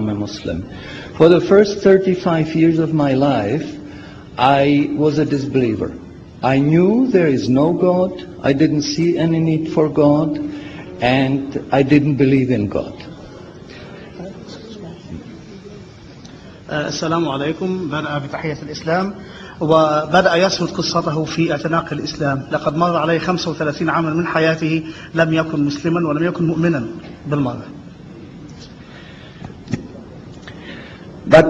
become a Muslim. For the first 35 years of my life, I was a disbeliever. I knew there is no God, I didn't see any need for God, and I didn't believe in God. السلام عليكم. بدأ بتحية الإسلام وبدأ يسرد قصته في اعتناق الإسلام. لقد مر عليه 35 عاما من حياته لم يكن مسلما ولم يكن مؤمنا بالمرة. But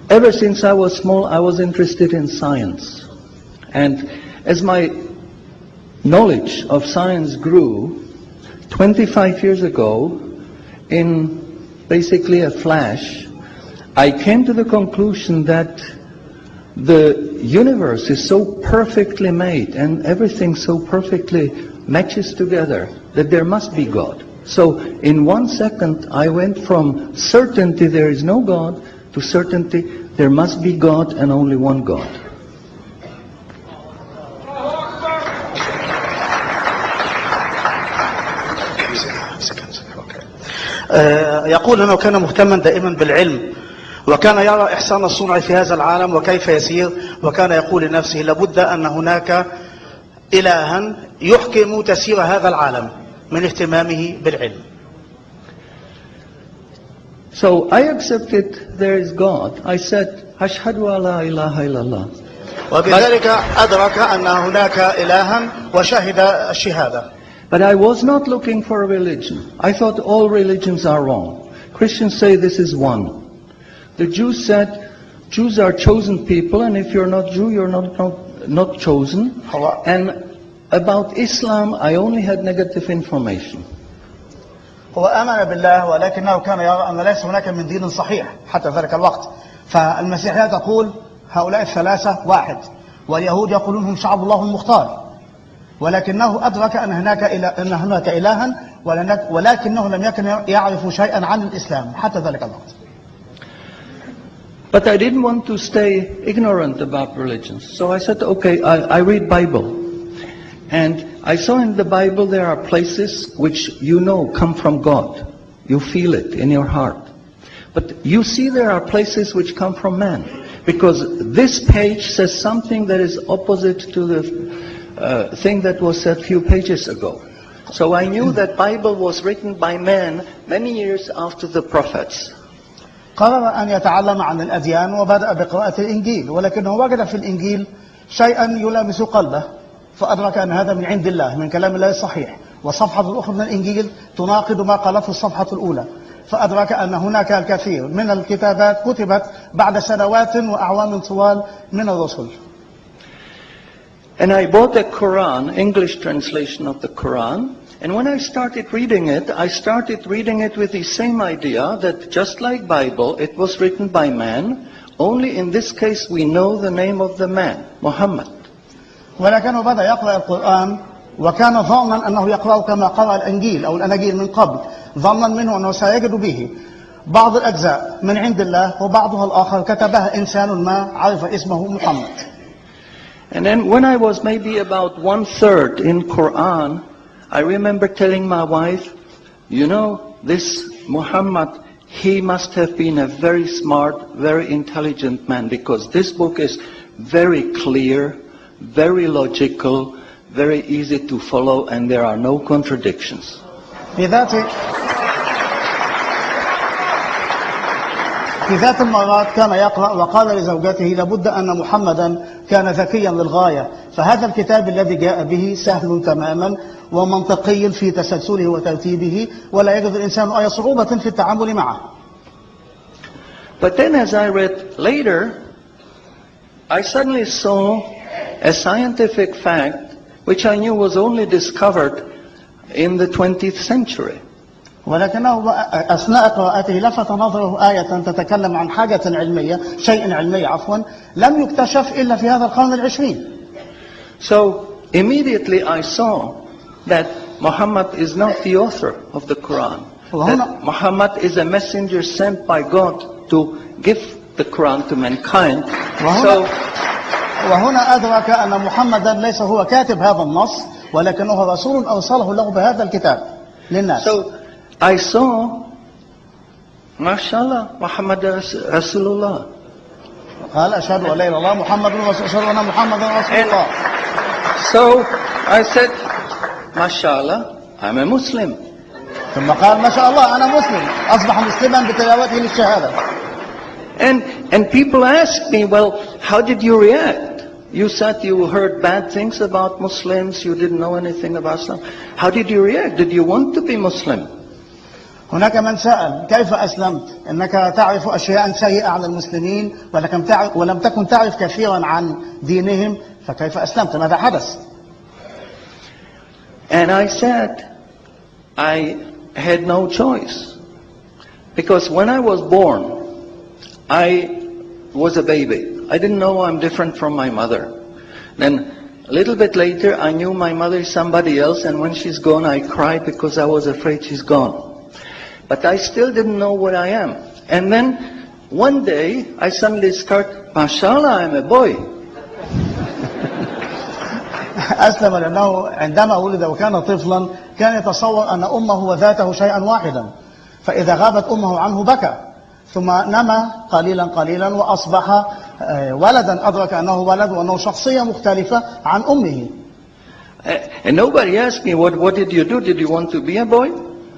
ever since I was small, I was interested in science. And as my knowledge of science grew, 25 years ago, in basically a flash, I came to the conclusion that the universe is so perfectly made and everything so perfectly matches together that there must be God. So in 1 second I went from certainty there is no God to certainty there must be God and only one God. يقول أنه كان مهتما دائما بالعلم وكان يرى إحسان الصنع في هذا العالم وكيف يسير، وكان يقول لنفسه لابد أن هناك إلها يحكم تسير هذا العالم من اهتمامه بالعلم. So I accepted there is God. I said, أشهد أن لا إله إلا الله. وبذلك أدرك أن هناك إلها وشهد الشهادة. But I was not looking for a religion. I thought all religions are wrong. Christians say this is one. The Jews said, Jews are chosen people, and if you're not Jew, you're not chosen. And about Islam, I only had negative information. هو آمن بالله ولكنه كان يرى أن ليس هناك من دين صحيح حتى ذلك الوقت. فالمسيحية تقول هؤلاء الثلاثة واحد، واليهود يقولون هم شعب الله المختار، ولكنه أدرك أن هناك إلها ولكنه لم يكن يعرف شيئا عن الإسلام حتى ذلك الوقت. But I didn't want to stay ignorant about religions. So I said, okay, I read Bible. And I saw in the Bible there are places which you know come from God. You feel it in your heart. But you see there are places which come from man. Because this page says something that is opposite to the thing that was said a few pages ago. So I knew that Bible was written by man many years after the prophets. قرر أن يتعلم عن الأديان وبدأ بقراءة الإنجيل، ولكنه وجد في الإنجيل شيئا يلامس قلبه فأدرك أن هذا من عند الله، من كلام الله الصحيح، والصفحة الأخرى من الإنجيل تناقض ما قالته الصفحة الأولى، فأدرك أن هناك الكثير من الكتابات كتبت بعد سنوات وأعوام طوال من الرسل. And I bought a Quran, English translation of the Quran. And when I started reading it with the same idea that just like Bible, it was written by man, only in this case we know the name of the man, Muhammad. ولكنه بدأ يقرأ القرآن وكان ظانا أنه يقرأ كما قرأ الإنجيل أو الأناجيل من قبل، ظنا منه أنه سيجد به بعض الأجزاء من عند الله وبعضها الآخر كتبها إنسان ما عرف اسمه محمد. And then when I was maybe about 1/3 in Quran, I remember telling my wife, you know, this Muhammad, he must have been a very smart, very intelligent man, because this book is very clear, very logical, very easy to follow, and there are no contradictions. في ذات المرات كان يقرأ وقال لزوجته لابد أن محمدا كان ذكيا للغاية، فهذا الكتاب الذي جاء به سهل تماما ومنطقي في تسلسله وترتيبه ولا يجد الإنسان أي صعوبة في التعامل معه. But then as I read later, I suddenly saw a scientific fact which I knew was only discovered in the 20th century. ولكنه أثناء قراءته لفت نظره آية تتكلم عن حاجة علمية، شيء علمي عفوا، لم يكتشف إلا في هذا القرن العشرين. So immediately I saw that Muhammad is not the author of the Quran. That Muhammad is a messenger sent by God to give the Quran to mankind. وهنا أدرك أن محمدا ليس هو كاتب هذا النص، ولكنه رسول أرسله له بهذا الكتاب للناس. So I saw MashaAllah, Muhammad Rasulullah. قال أشهد أن لا إله إلا الله محمد رسول أشهد أن محمد رسول الله. So I said, MashaAllah, I'm a Muslim. ثم قال ما شاء الله أنا مسلم، أصبح مسلما بتلاوته للشهادة. And people ask me, well, how did you react? You said you heard bad things about Muslims, you didn't know anything about Islam. How did you react? Did you want to be Muslim? هناك من سأل كيف أسلمت؟ إنك تعرف أشياء سيئة عن المسلمين ولم تكن تعرف كثيرا عن دينهم، فكيف أسلمت؟ ماذا حدث؟ And I said, I had no choice. Because when I was born, I was a baby. I didn't know I'm different from my mother. Then a little bit later, I knew my mother is somebody else, and when she's gone, I cried because I was afraid she's gone. But I still didn't know what I am. And then one day, I suddenly discovered, MashaAllah, I'm a boy. أسلم لأنه عندما ولد وكان طفلا كان يتصور أن أمه وذاته شيئا واحدا، فإذا غابت أمه عنه بكى، ثم نما قليلا قليلا وأصبح ولدا، أدرك أنه ولد وأنه شخصية مختلفة عن أمه. And nobody asked me, what did you do? Did you want to be a boy?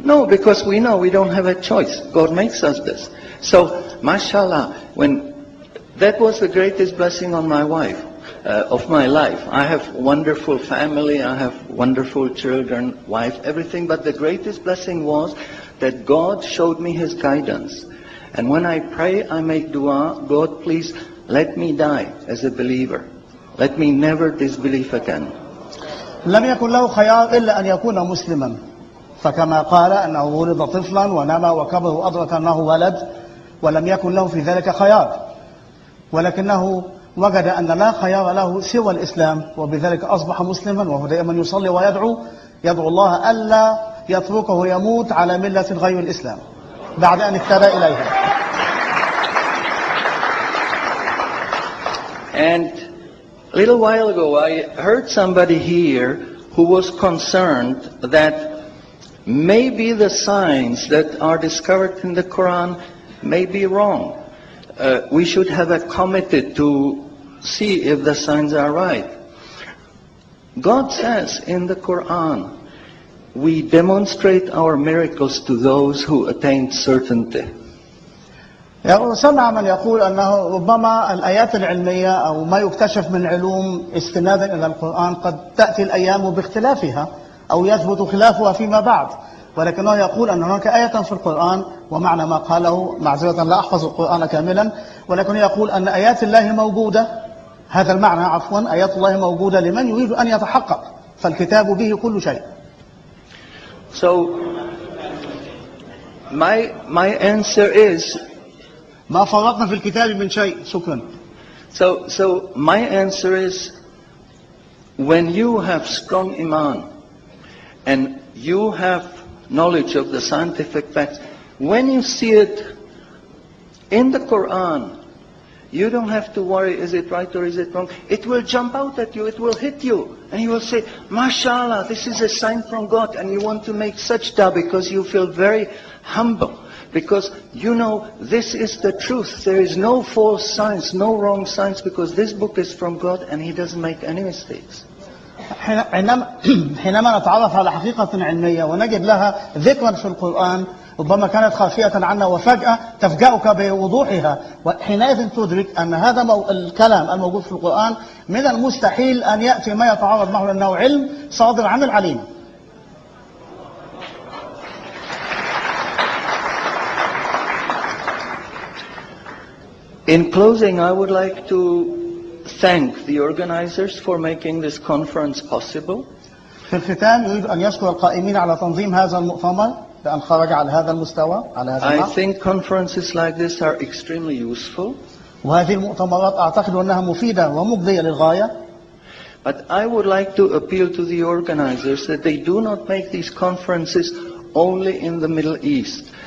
No, because we know we don't have a choice. God makes us this. So, mashallah, that was the greatest blessing on my wife, of my life. I have wonderful family, I have wonderful children, wife, everything. But the greatest blessing was that God showed me His guidance. And when I pray, I make dua, God, please let me die as a believer. Let me never disbelieve again. لم يكن له خيار إلا أن يكون مسلما، فكما قال أنه ولد طفلا ونما وكبر وأدرك أنه ولد، ولم يكن له في ذلك خيار، ولكنه وجد أن لا خيار له سوى الإسلام، وبذلك أصبح مسلما، وهو دائما يصلي ويدعو الله ألا يتركه يموت على ملة غير الإسلام بعد أن اهتدى إليها. And a little while ago, I heard somebody here who was concerned that maybe the signs that are discovered in the Quran may be wrong. We should have a committee to see if the signs are right. God says in the Quran, we demonstrate our miracles to those who attained certainty. سمع من يقول أنه ربما الآيات العلمية أو ما يكتشف من علوم استنادا إلى القرآن قد تأتي الأيام باختلافها أو يثبت خلافها فيما بعد، ولكنه يقول أن هناك آية في القرآن، ومعنى ما قاله معذرة لا أحفظ القرآن كاملا، ولكنه يقول أن آيات الله موجودة، هذا المعنى عفوا، آيات الله موجودة لمن يريد أن يتحقق، فالكتاب به كل شيء. So my answer is, ما فرطنا في الكتاب من شيء. شكرا. So my answer is, when you have strong iman and you have knowledge of the scientific facts, when you see it in the Quran, you don't have to worry, is it right or is it wrong? It will jump out at you, it will hit you, and you will say, MashaAllah, this is a sign from God, and you want to make sajda because you feel very humble. Because you know this is the truth. There is no false science, no wrong science, because this book is from God and He doesn't make any mistakes. حينما نتعرف على حقيقة علمية ونجد لها ذكرا في القرآن ربما كانت خافية عنا وفجأة تفجأك بوضوحها، وحينئذ تدرك أن هذا الكلام الموجود في القرآن من المستحيل أن يأتي ما يتعارض معه، لأنه علم صادر عن العليم. In closing, I would like to thank the organizers for making this conference possible. في الختام يريد أن يشكر القائمين على تنظيم هذا المؤتمر لأن خرج على هذا المستوى على هذا I النحو. think conferences like this are extremely useful. وهذه المؤتمرات أعتقد أنها مفيدة ومجدية للغاية. But I would like to appeal to the organizers that they do not make these conferences only in the Middle East.